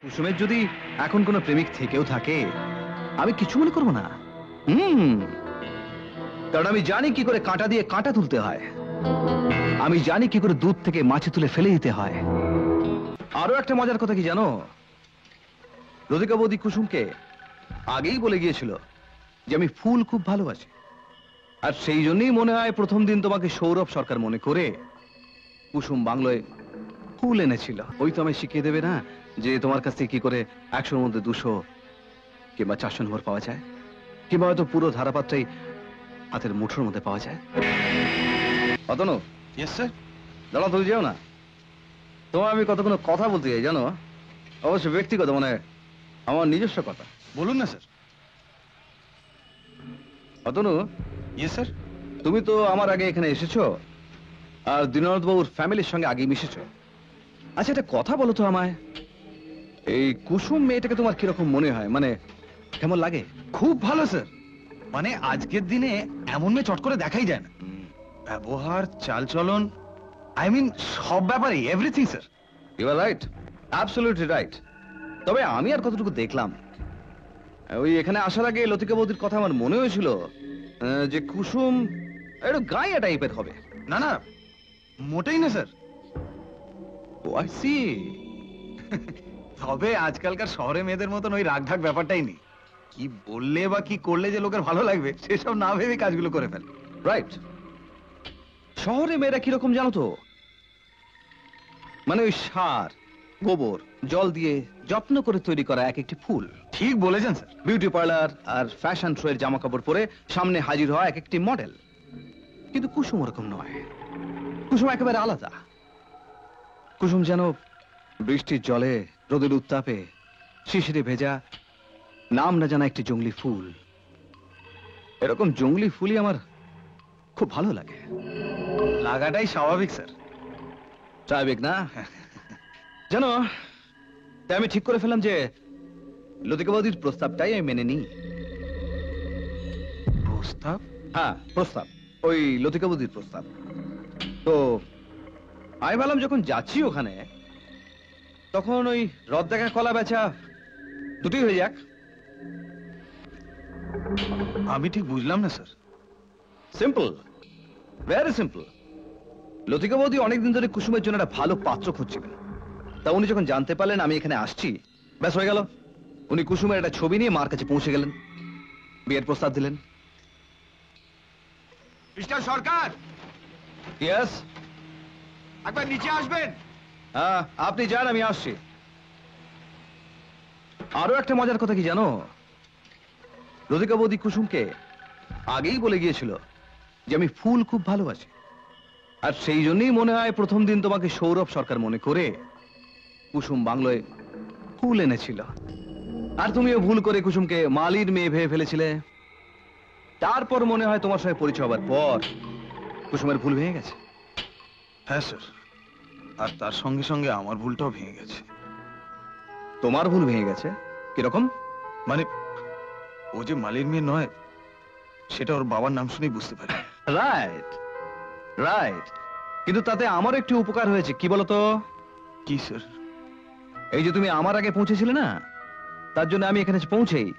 কুসুমের যদি এখন কোনো প্রেমিক থেকেও থাকে আমি কিছু মনে করবো না। কারণ আমি জানি কি করে কাঁটা দিয়ে কাঁটা তুলতে হয়, আমি জানি কি করে দুধ থেকে মাছি তুলে ফেলে দিতে হয়। আরো একটা মজার কথা কি জানো, লতিকা বৌদি কুসুমকে আগেই বলে গিয়েছিল যে আমি ফুল খুব ভালোবাসি, আর সেই জন্যই মনে হয় প্রথম দিন তোমাকে সৌরভ সরকার মনে করে কুসুম বাংলোয় ফুল এনেছিল। ওই তো আমায় শিখিয়ে দেবে না যে তোমার কাছ থেকে কি করে 100-র মধ্যে 200 কিংবা 400 নম্বর পাওয়া যায়, কিংবা হয়তো পুরো ধারাপাতটাই হাতের মুঠোর মধ্যে পাওয়া যায়। Atanu, yes sir. দাঁড়াও, তুমি যেও না, তোমার আমি কতগুলো কথা বলতে চাই জানো, অবশ্য ব্যক্তিগত, মানে আমার নিজস্ব কথা। বলুন না স্যার। Atanu, yes sir. তুমি তো আমার আগে এখানে এসেছো, আর দীননাথ বাবুর ফ্যামিলির সঙ্গে আগেই মিশেছো। আচ্ছা, একটা কথা বলো তো আমায়, এই কুসুম মেয়েটাকে তোমার কিরকম মনে হয়, মানে কেমন লাগে? খুব ভালো স্যার, মানে আজকের দিনে এমন মেয়ে চট করে দেখাই যায় না। ব্যবহার, চালচলন, আই মিন সব ব্যাপারে everything sir. You are right, absolutely right. তবে আমি আর কতটুকু দেখলাম, ওই এখানে আসার আগে লতিকা বৌদির কথা আমার মনে হয়েছিল যে কুসুম একটু গায়ে টাইপের হবে। না না, মোটেই না স্যার। O I C. তবে আজকালকার শহরে মেয়েদের মতন ওই রাগঢাক ব্যাপারটাই নেই। কি বললে বা কি করলে যে লোকের ভালো লাগবে সেসব না ভেবে কাজগুলো করে ফেলে। রাইট। শহরে মেয়েরা কিরকম জানো তো, মানে ওই সার, গোবর, জল দিয়ে যত্ন করে তৈরি করা এক একটি ফুল। ঠিক বলেছেন স্যার। বিউটি পার্লার আর ফ্যাশন শো এর জামা কাপড় পরে সামনে হাজির হওয়া এক একটি মডেল। কিন্তু কুসুম ওরকম নয়, কুসুম একেবারে আলাদা। কুসুম যেন বৃষ্টির জলে, রোদের উত্তাপে শিশিরে ভেজা, নাম না জানা একটি জংলি ফুল। এরকম জংলি ফুলই আমার খুব ভালো লাগে। লাগাটাই স্বাভাবিক স্যার। স্বাভাবিক না? জানো, তাই আমি ঠিক করে ফেললাম যে লতিকা বৌদির প্রস্তাবটাই আমি মেনে নিই। প্রস্তাব? হ্যাঁ, প্রস্তাব, ওই লতিকা বৌদির প্রস্তাব। তো আমি ভাবলাম যখন যাচ্ছি ওখানে, তখন ওই রদ দেখা কলা বেচা দুটোই হয়ে যাক। আমি ঠিক বুঝলাম না sir. Simple, very simple. Latika বৌদি অনেকদিন ধরে কুসুমের জন্য একটা ভালো পাত্র খুঁজছিলেন, তা উনি যখন জানতে পারলেন আমি এখানে আসছি, ব্যাস হয়ে গেল। উনি কুসুমের একটা ছবি নিয়ে মার কাছে পৌঁছে গেলেন, বিয়ের প্রস্তাব দিলেন। মিস্টার সরকার, ইয়েস। একবার নিচে আসবেন। হ্যাঁ, আপনি যান, আমি আসছি। আরো একটা মজার কথা কি জানো, লতিকা বৌদি কুসুমকে আগেই বলে গিয়েছিল যে আমি ফুল খুব ভালোবাসি, আর সেই জন্যই মনে হয় প্রথম দিন তোমাকে সৌরভ সরকার মনে করে কুসুম বাংলোয় ফুল এনেছিল। আর তুমিও ভুল করে কুসুমকে মালির মেয়ে ভেবে ফেলেছিলে। তারপর মনে হয় তোমার সঙ্গে পরিচয় হবার পর কুসুমের ভুল ভেঙে গেছে। হ্যাঁ স্যার, আর তার সঙ্গে সঙ্গে আমার ভুলটাও ভেঙে গেছে। তোমার ভুল ভেঙে গেছে কিরকম? মানে ও যে মালির মেয়ে নয় সেটা ওর বাবার নাম শুনেই বুঝতে পারি। Right, right. কিন্তু তাতে আমার একটু উপকার হয়েছে, কি বলতো? কি স্যার? এই যে তুমি আমার আগে পৌঁছেছিলে না, তার জন্য আমি এখানে পৌঁছেই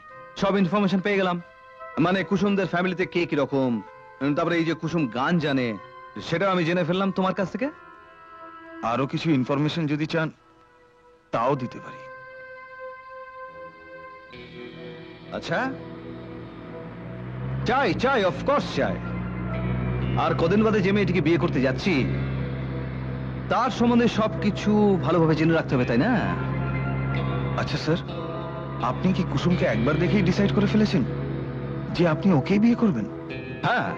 সব ইনফরমেশন পেয়ে গেলাম। মানে কুসুমদের ফ্যামিলিতে কে কি রকম, তারপরে এই যে কুসুম গান জানে সেটাও আমি জেনে ফেললাম তোমার কাছ থেকে। আরো কিছু ইনফরমেশন যদি চান তাও দিতে পারি। আচ্ছা, চাই চাই, অফকোর্স চাই। আর কদিন বাদে যে মেয়েটিকে বিয়ে করতে যাচ্ছি তার সম্বন্ধে সবকিছু ভালোভাবে জেনে রাখতে হবে, তাই না? আচ্ছা স্যার, আপনি কি কুসুমকে একবার দেখেই ডিসাইড করে ফেলেছেন যে আপনি ওকেই বিয়ে করবেন? হ্যাঁ।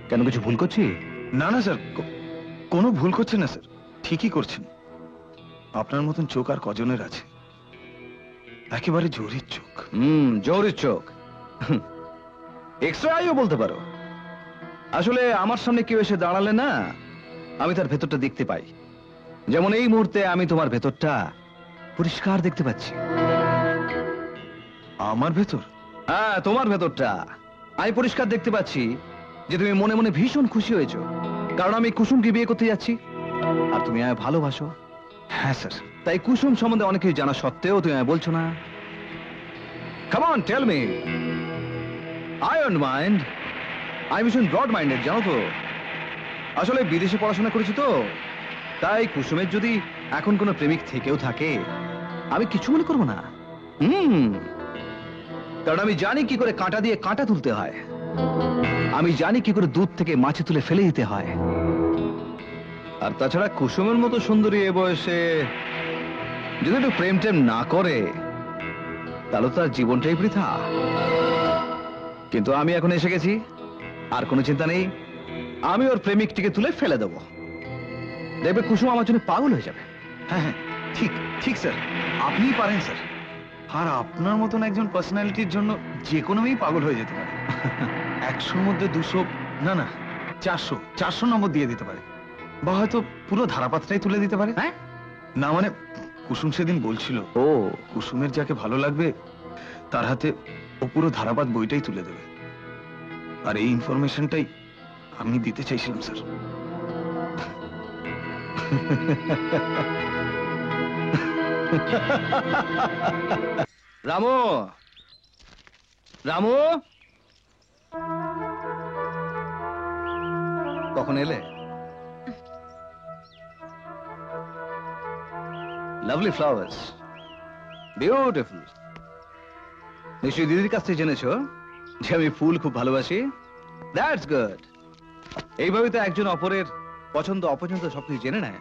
কেন, কিছু ভুল করছি? না না স্যার, কোনো ভুল করছেন না স্যার, ঠিকই করছেন। আপনার মতন চোখ আর কজনের আছে? একেবারে জোরের চোখ। জোরের চোখ, এক্সট্রা আইও বলতে পারো। আসলে আমার সামনে কেউ এসে দাঁড়ালে না, আমি তার ভেতরটা দেখতে পাই। যেমন এই মুহূর্তে আমি তোমার ভেতরটা পরিষ্কার দেখতে পাচ্ছি। আমার ভেতর? হ্যাঁ, তোমার ভেতরটা আমি পরিষ্কার দেখতে পাচ্ছি যে তুমি মনে মনে ভীষণ খুশি হয়েছো, কারণ আমি কুসুমকে বিয়ে করতে যাচ্ছি আর তুমি আমায় ভালোবাসো। হ্যাঁ স্যার। তাই কুসুম সম্বন্ধে অনেক কিছু জানা সত্ত্বেও তুমি আমায় বলছো না। Come on, tell me. I don't mind. I ভীষণ ব্রড মাইন্ডেড, জানো তো। আসলে বিদেশে পড়াশোনা করেছি তো, তাই কুসুমের যদি এখন কোনো প্রেমিক থেকেও থাকে আমি কিছু মনে করবো না। কারণ আমি জানি কি করে কাঁটা দিয়ে কাঁটা তুলতে হয়। আমি জানি কি করে দুধ থেকে মাছি তুলে ফেলে দিতে হয়। আর তাছাড়া কুসুমের মতো সুন্দরী এ বয়সে যদি একটু প্রেম টেম না করে তাহলে তার জীবনটাই বৃথা। কিন্তু আমি এখন এসে গেছি, আর কোনো চিন্তা নেই। আমি ওর প্রেমিকটিকে তুলে ফেলে দেবো। দেখবে কুসুম আমার জন্য পাগল হয়ে যাবে। হ্যাঁ হ্যাঁ, ঠিক ঠিক স্যার, আপনিই পারেন স্যার। আর আপনার মতন একজন পার্সোনালিটির জন্য যে কোনো মেয়েই পাগল হয়ে যেতে পারে। 100-র মধ্যে 200, না না 400 নম্বর দিয়ে দিতে পারে, বা হয়তো পুরো ধারাপাতটাই তুলে দিতে পারে। হ্যাঁ, না মানে কুসুম সেদিন বলছিল ও কুসুমের যাকে ভালো লাগবে তার হাতে ও পুরো ধারাপাত বইটাই তুলে দেবে। আর এই ইনফরমেশনটাই আমি দিতে চাইছিলাম স্যার। রামু, রামু, কখন এলে? Lovely flowers, beautiful. নিশ্চয়ই দিদির কাছ থেকে জেনেছো যে আমি ফুল খুব ভালোবাসি। That's good. এইভাবে তো একজন অপরের পছন্দ অপছন্দ সবকিছু জেনে নেয়।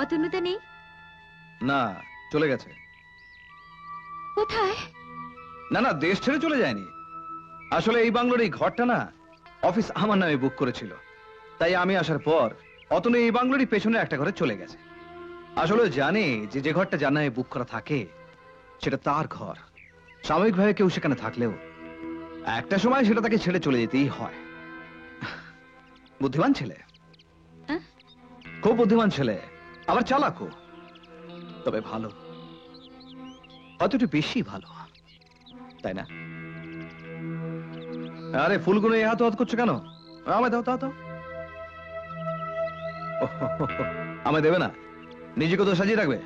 অতনুতা নেই? না, চলে গেছে। কোথায়? না না, দেশ ছেড়ে চলে যায়নি। আসলে এই বাংলোর এই ঘরটা না অফিস আমার নামে বুক করেছিল, তাই আমি আসার পর অতনু এই বাংলোরই পেছনে একটা ঘরে চলে গেছে। আসলে জানে যে যে ঘরটা যার নামে বুক করা থাকে সেটা তার ঘর। সাময়িকভাবে কেউ সেখানে থাকলেও একটা সময় সেটা তাকে ছেড়ে চলে যেতেই হয়। বুদ্ধিমান ছেলে, হ্যাঁ? খুব বুদ্ধিমান ছেলে, আবার চালাকও, তবে ভালো, হয়তো একটু বেশি ভালো, তাই না? আরে ফুলগুলো এই হাত হাত করছো কেন? আমায় দাও দাও দাও। আমায় দেবে না? নিজেকে তো সাজিয়ে রাখবে।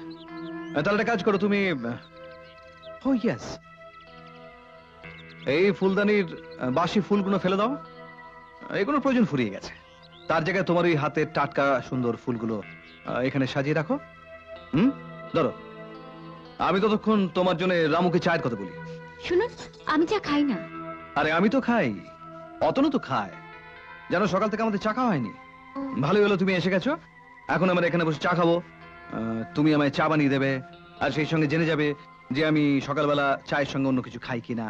তাহলে একটা কাজ করো তুমি। ও ইয়েস, এই ফুলদানির বাসি ফুলগুলো ফেলে দাও। এগুলোর প্রয়োজন ফুরিয়ে গেছে। তার জায়গায় তোমার ওই হাতের টাটকা সুন্দর ফুলগুলো এখানে সাজিয়ে রাখো। ধরো, আমি ততক্ষণ তোমার জন্য রামুকে চায়ের কথা বলি। শুনুন, আমি চা খাই না। আরে আমি তো খাই, অতনু তো খায়। যেন সকাল থেকে আমাদের চা খাওয়া হয়নি। ভালোই হলো তুমি এসে গেছো। এখন আমরা এখানে বসে চা খাবো। তুমি আমায় চা বানিয়ে দেবে, আর সেই সঙ্গে জেনে যাবে যে আমি সকালবেলা চায়ের সঙ্গে অন্য কিছু খাই কিনা।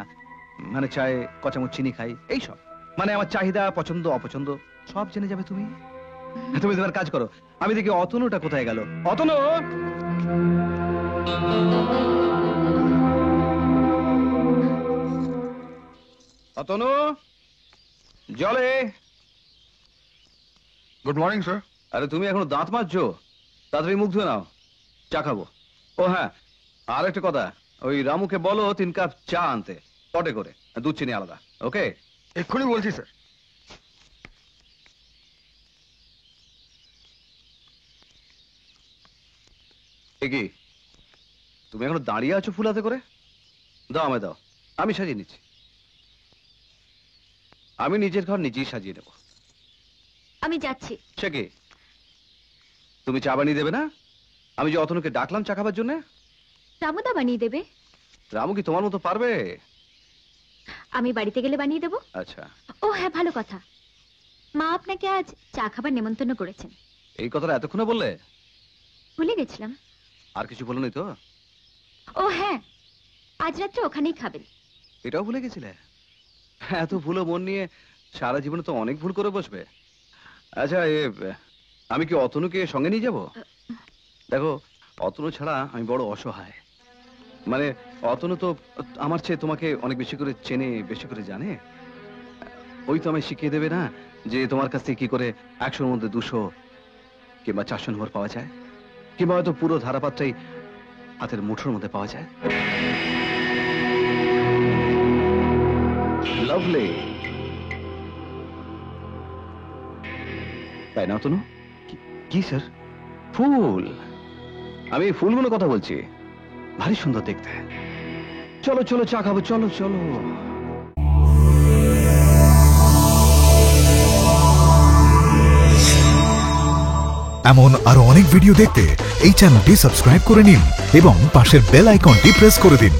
মানে চায়ে কচামচ চিনি খাই, এইসব। মানে আমার চাহিদা, পছন্দ অপছন্দ সব জেনে যাবে তুমি। তুমি তোমার কাজ করো, আমি দেখি অতনুটা কোথায় গেল। অতনু, অতনু, জলে। Good morning sir. আরে তুমি এখনো দাঁত মাজছো? তাড়াতাড়ি মুখ ধুয়ে নাও, চা খাবো। ও হ্যাঁ, আর একটা কথা, ওই রামুকে বলো 3 কাপ চা আনতে, পটে করে, দুধ চিনি আলাদা। ওকে? এক্ষুনি বলছি স্যার। কি তুমি এখনো দাঁড়িয়ে আছো ফুল হাতে করে? দাও আমায় দাও, আমি সাজিয়ে নিচ্ছি। আমি নিজের ঘর নিজেই সাজিয়ে নেব। আমি যাচ্ছি। সে কি, তুমি চা বানিয়ে দেবে না? আমি যে অতনুকে ডাকলাম চা খাবার জন্য। রামুদা বানিয়ে দেবে। রামু কি তোমার মতো পারবে? আমি বাড়িতে গেলে বানিয়ে দেবো। আচ্ছা, ও হ্যাঁ, ভালো কথা। মা আপনাকে আজ চা খাবার নেমন্তন্ন করেছেন। এই কথাটা এতক্ষণে বললে? ভুলে গেছিলাম। আর কিছু বলোনি তো? ও হ্যাঁ, আজ রাত্রে ওখানেই খাবেন। এটাও ভুলে গেছিলে? এত ভুলো মন নিয়ে সারা জীবনে তো অনেক ভুল করে বসবে। আচ্ছা, আমি কি অতনুকে সঙ্গে নিয়ে যাব? দেখো, অতনু ছাড়া আমি বড় অসহায়। মানে অতনু তো আমার চেয়ে তোমাকে অনেক বেশি করে চেনে, বেশি করে জানে। ওই তো আমায় শিখিয়ে দেবে না যে তোমার কাছ থেকে কি করে 100-র মধ্যে 200 কিংবা 400 নম্বর পাওয়া যায়, কিংবা হয়তো পুরো ধারাপাতটাই হাতের মুঠোর মধ্যে পাওয়া যায়। লাভলি, তাই না অতনু? কি স্যার? ফুল আমি এই ফুলগুলো কথা বলছি, ভারী সুন্দর দেখতে। চলো চলো চা খাবো, চলো চলো। এমন আরো অনেক ভিডিও দেখতে এই চ্যানেলটি সাবস্ক্রাইব করে নিন এবং পাশের বেল আইকনটি প্রেস করে দিন।